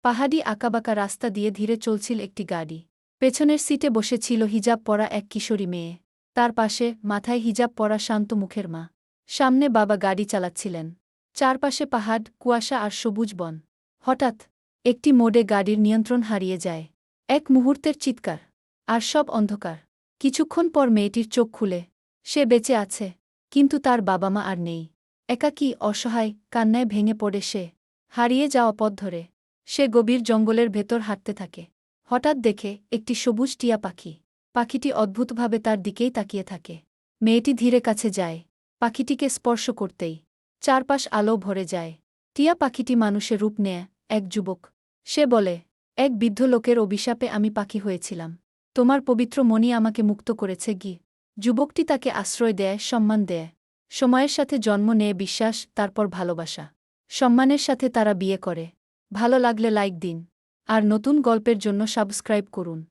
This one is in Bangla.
পাহাড়ি আঁকাবাঁকা রাস্তা দিয়ে ধীরে চলছিল একটি গাড়ি। পেছনের সিটে বসেছিল হিজাব পরা এক কিশোরী মেয়ে। তার পাশে মাথায় হিজাব পরা শান্ত মুখের মা। সামনে বাবা গাড়ি চালাচ্ছিলেন। চারপাশে পাহাড়, কুয়াশা আর সবুজ বন। হঠাৎ একটি মোড়ে গাড়ির নিয়ন্ত্রণ হারিয়ে যায়। এক মুহূর্তের চিৎকার, আর সব অন্ধকার। কিছুক্ষণ পর মেয়েটির চোখ খুলে। সে বেঁচে আছে, কিন্তু তার বাবা মা আর নেই। একাকী, অসহায়, কান্নায় ভেঙে পড়ে সে। হারিয়ে যাওয়া পথ ধরে সে গভীর জঙ্গলের ভেতর হাঁটতে থাকে। হঠাৎ দেখে একটি সবুজ টিয়া পাখি। পাখিটি অদ্ভুতভাবে তার দিকেই তাকিয়ে থাকে। মেয়েটি ধীরে কাছে যায়। পাখিটিকে স্পর্শ করতেই চারপাশ আলো ভরে যায়। টিয়া পাখিটি মানুষের রূপ নেয়, এক যুবক। সে বলে, এক বৃদ্ধ লোকের অভিশাপে আমি পাখি হয়েছিলাম। তোমার পবিত্র মণি আমাকে মুক্ত করেছে গি। যুবকটি তাকে আশ্রয় দেয়, সম্মান দেয়। সময়ের সাথে জন্ম নেয় বিশ্বাস, তারপর ভালোবাসা। সম্মানের সাথে তারা বিয়ে করে। ভালো লাগলে লাইক দিন। আর নতুন গল্পের জন্য সাবস্ক্রাইব করুন।